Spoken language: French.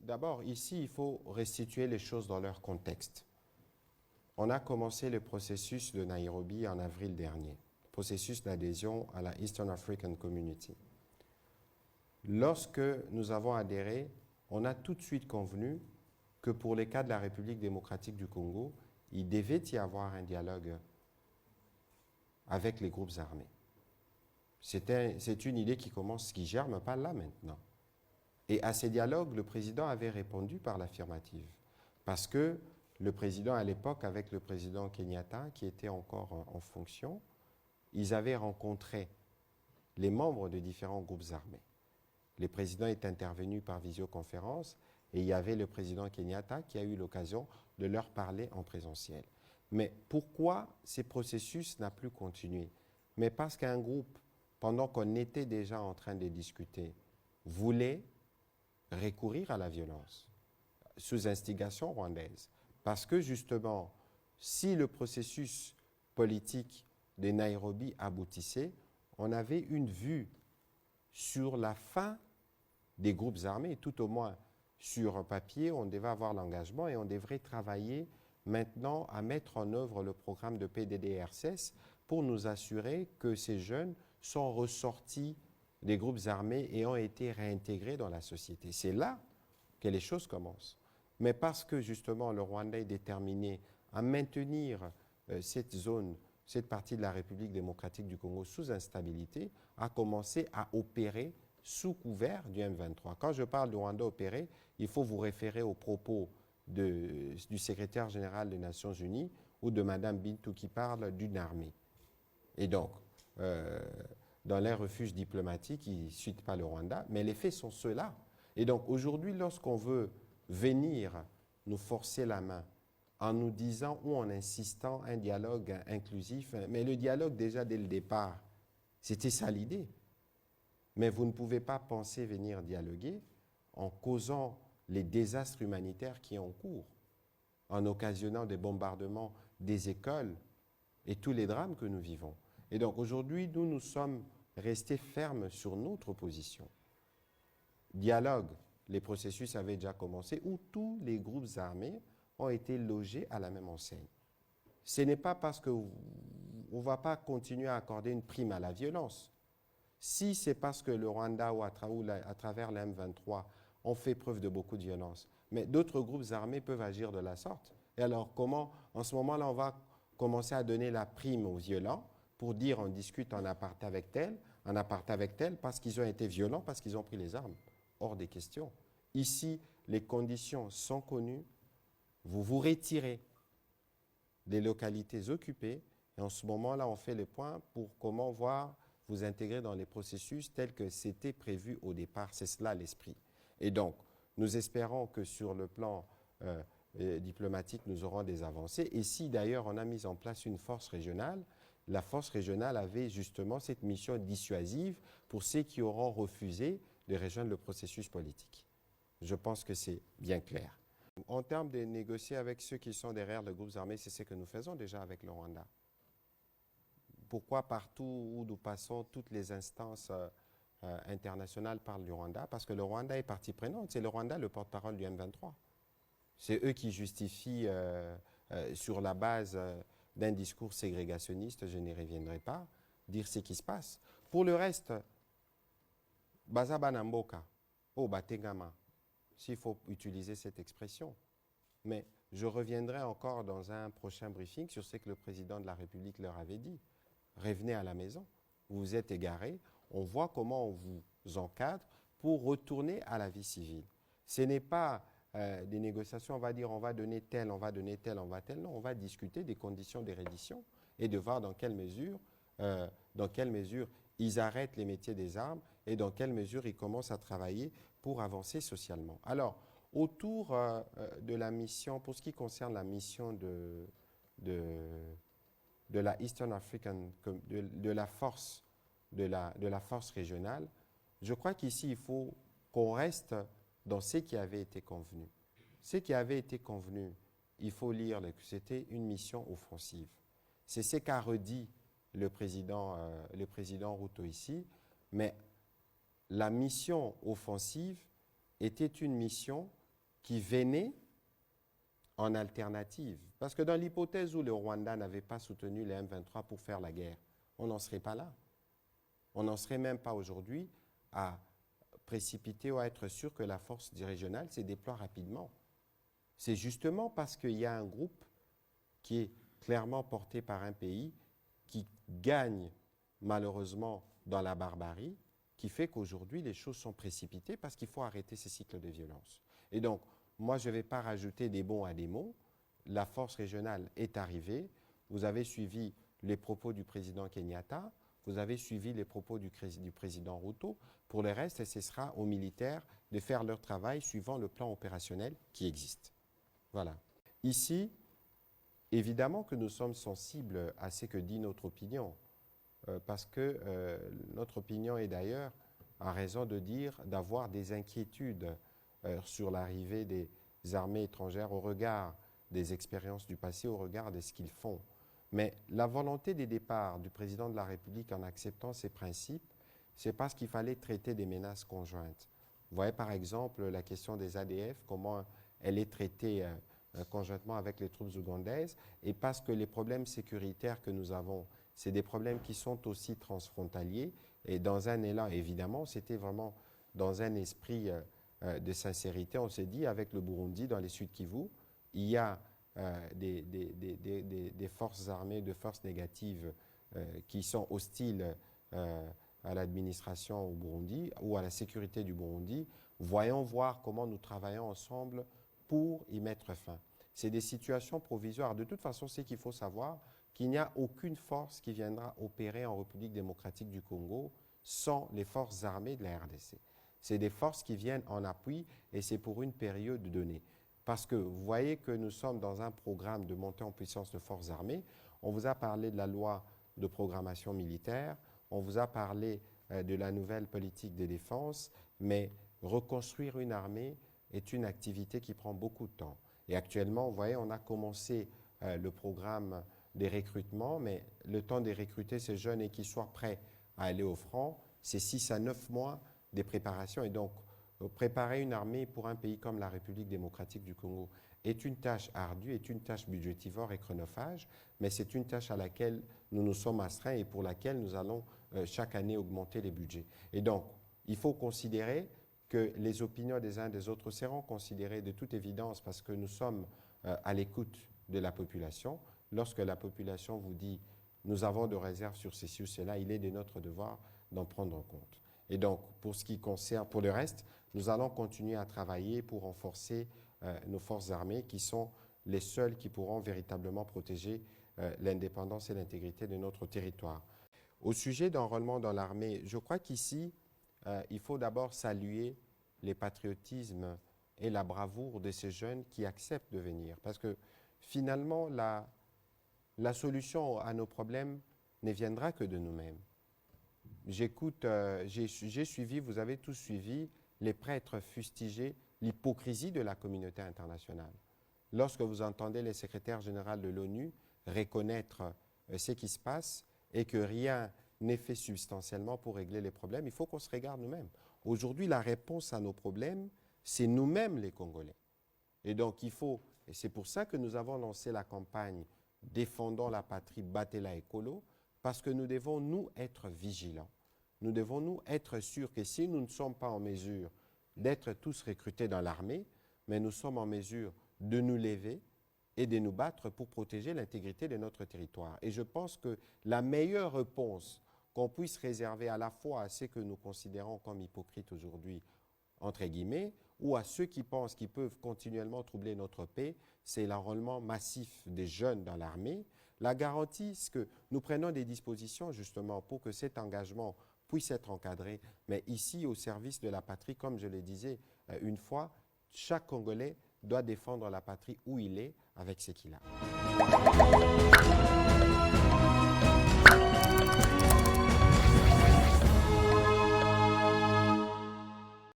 d'abord, ici, il faut restituer les choses dans leur contexte. On a commencé le processus de Nairobi en avril dernier, processus d'adhésion à la Eastern African Community. Lorsque nous avons adhéré, on a tout de suite convenu que pour les cas de la République démocratique du Congo, il devait y avoir un dialogue avec les groupes armés. C'est une idée qui germe pas là maintenant. Et à ces dialogues, le président avait répondu par l'affirmative. Parce que le président, à l'époque, avec le président Kenyatta, qui était encore en fonction, ils avaient rencontré les membres de différents groupes armés. Le président est intervenu par visioconférence et il y avait le président Kenyatta qui a eu l'occasion de leur parler en présentiel. Mais pourquoi ces processus n'a plus continué? Mais parce qu'un groupe, pendant qu'on était déjà en train de discuter, voulait recourir à la violence sous instigation rwandaise. Parce que justement, si le processus politique de Nairobi aboutissait, on avait une vue sur la fin des groupes armés, tout au moins sur papier, on devait avoir l'engagement et on devrait travailler maintenant à mettre en œuvre le programme de PDDRCS pour nous assurer que ces jeunes sont ressortis des groupes armés et ont été réintégrés dans la société. C'est là que les choses commencent. Mais parce que justement le Rwanda est déterminé à maintenir cette zone, cette partie de la République démocratique du Congo sous instabilité, a commencé à opérer sous couvert du M23. Quand je parle de Rwanda opéré, il faut vous référer aux propos du secrétaire général des Nations Unies ou de Mme Bintou qui parle d'une armée. Et donc, dans les refuges diplomatiques, ils ne citent pas le Rwanda, mais les faits sont ceux-là. Et donc, aujourd'hui, lorsqu'on veut venir nous forcer la main en nous disant ou en insistant un dialogue inclusif, mais le dialogue, déjà dès le départ, c'était ça l'idée. Mais vous ne pouvez pas penser venir dialoguer en causant les désastres humanitaires qui sont en cours, en occasionnant des bombardements des écoles et tous les drames que nous vivons. Et donc aujourd'hui, nous sommes restés fermes sur notre position. Dialogue, les processus avaient déjà commencé, où tous les groupes armés ont été logés à la même enseigne. Ce n'est pas parce qu'on ne va pas continuer à accorder une prime à la violence. Si c'est parce que le Rwanda ou à travers la M23 ont fait preuve de beaucoup de violence, mais d'autres groupes armés peuvent agir de la sorte. Et alors comment, en ce moment-là, on va commencer à donner la prime aux violents pour dire on discute en aparté avec tel, parce qu'ils ont été violents, parce qu'ils ont pris les armes? Hors des questions. Ici, les conditions sont connues. Vous vous retirez des localités occupées et en ce moment-là, on fait le point pour comment vous intégrer dans les processus tels que c'était prévu au départ. C'est cela l'esprit. Et donc, nous espérons que sur le plan diplomatique, nous aurons des avancées. Et si d'ailleurs on a mis en place une force régionale, la force régionale avait justement cette mission dissuasive pour ceux qui auront refusé de rejoindre le processus politique. Je pense que c'est bien clair. En termes de négocier avec ceux qui sont derrière les groupes armés, c'est ce que nous faisons déjà avec le Rwanda. Pourquoi partout où nous passons, toutes les instances internationales parlent du Rwanda? Parce que le Rwanda est partie prenante. C'est le Rwanda le porte-parole du M23. C'est eux qui justifient sur la base d'un discours ségrégationniste, je n'y reviendrai pas, dire ce qui se passe. Pour le reste, Baza Banamboka, oh Batengama, s'il faut utiliser cette expression. Mais je reviendrai encore dans un prochain briefing sur ce que le président de la République leur avait dit. Revenez à la maison, vous vous êtes égarés, on voit comment on vous encadre pour retourner à la vie civile. Ce n'est pas des négociations, on va dire on va donner tel, on va donner tel, on va tel. Non, on va discuter des conditions de reddition et de voir dans quelle mesure ils arrêtent les métiers des armes et dans quelle mesure ils commencent à travailler pour avancer socialement. Alors, autour de la mission, pour ce qui concerne la mission de la Eastern African, de la force régionale, je crois qu'ici, il faut qu'on reste dans ce qui avait été convenu. Ce qui avait été convenu, il faut lire que c'était une mission offensive. C'est ce qu'a redit le président Ruto ici, mais la mission offensive était une mission qui venaient en alternative. Parce que dans l'hypothèse où le Rwanda n'avait pas soutenu les M23 pour faire la guerre, on n'en serait pas là. On n'en serait même pas aujourd'hui à précipiter ou à être sûr que la force régionale se déploie rapidement. C'est justement parce qu'il y a un groupe qui est clairement porté par un pays qui gagne malheureusement dans la barbarie, qui fait qu'aujourd'hui les choses sont précipitées parce qu'il faut arrêter ces cycles de violence. Et donc, moi je ne vais pas rajouter des bons à des mots. La force régionale est arrivée. Vous avez suivi les propos du président Kenyatta, vous avez suivi les propos du président Ruto. Pour le reste, ce sera aux militaires de faire leur travail suivant le plan opérationnel qui existe. Voilà. Ici, évidemment que nous sommes sensibles à ce que dit notre opinion, parce que notre opinion est d'ailleurs, à raison de dire, d'avoir des inquiétudes sur l'arrivée des armées étrangères au regard des expériences du passé, au regard de ce qu'ils font. Mais la volonté des départs du président de la République en acceptant ces principes, c'est parce qu'il fallait traiter des menaces conjointes. Vous voyez par exemple la question des ADF, comment elle est traitée conjointement avec les troupes ougandaises, et parce que les problèmes sécuritaires que nous avons, c'est des problèmes qui sont aussi transfrontaliers, et dans un élan, évidemment, c'était vraiment dans un esprit de sincérité, on s'est dit, avec le Burundi, dans les Sud-Kivu, il y a des forces armées, de forces négatives qui sont hostiles à l'administration au Burundi ou à la sécurité du Burundi. Voyons voir comment nous travaillons ensemble pour y mettre fin. C'est des situations provisoires. De toute façon, c'est qu'il faut savoir qu'il n'y a aucune force qui viendra opérer en République démocratique du Congo sans les forces armées de la RDC. C'est des forces qui viennent en appui et c'est pour une période donnée. Parce que vous voyez que nous sommes dans un programme de montée en puissance de forces armées. On vous a parlé de la loi de programmation militaire, on vous a parlé de la nouvelle politique de défense, mais reconstruire une armée est une activité qui prend beaucoup de temps. Et actuellement, vous voyez, on a commencé le programme des recrutements, mais le temps de recruter ces jeunes et qu'ils soient prêts à aller au front, c'est 6 à 9 mois de préparation. Et donc, préparer une armée pour un pays comme la République démocratique du Congo est une tâche ardue, est une tâche budgétivore et chronophage, mais c'est une tâche à laquelle nous nous sommes astreints et pour laquelle nous allons chaque année augmenter les budgets. Et donc, il faut considérer que les opinions des uns et des autres seront considérées de toute évidence parce que nous sommes à l'écoute de la population. Lorsque la population vous dit « nous avons de réserves sur ceci ou cela », il est de notre devoir d'en prendre compte. Et donc, pour ce qui concerne, pour le reste, nous allons continuer à travailler pour renforcer nos forces armées qui sont les seules qui pourront véritablement protéger l'indépendance et l'intégrité de notre territoire. Au sujet d'enrôlement dans l'armée, je crois qu'ici, il faut d'abord saluer les patriotismes et la bravoure de ces jeunes qui acceptent de venir. Parce que finalement, la solution à nos problèmes ne viendra que de nous-mêmes. J'écoute, j'ai suivi, vous avez tous suivi, les prêtres fustiger l'hypocrisie de la communauté internationale. Lorsque vous entendez le secrétaire général de l'ONU reconnaître ce qui se passe et que rien n'est fait substantiellement pour régler les problèmes, il faut qu'on se regarde nous-mêmes. Aujourd'hui, la réponse à nos problèmes, c'est nous-mêmes les Congolais. Et donc, il faut, et c'est pour ça que nous avons lancé la campagne « Défendons la patrie, battez-la écolo », parce que nous devons, nous, être vigilants. Nous devons, nous, être sûrs que si nous ne sommes pas en mesure d'être tous recrutés dans l'armée, mais nous sommes en mesure de nous lever et de nous battre pour protéger l'intégrité de notre territoire. Et je pense que la meilleure réponse qu'on puisse réserver à la fois à ceux que nous considérons comme hypocrites aujourd'hui, entre guillemets, ou à ceux qui pensent qu'ils peuvent continuellement troubler notre paix, c'est l'enrôlement massif des jeunes dans l'armée. La garantie, c'est que nous prenons des dispositions justement pour que cet engagement puisse être encadré. Mais ici, au service de la patrie, comme je le disais une fois, chaque Congolais doit défendre la patrie où il est, avec ce qu'il a.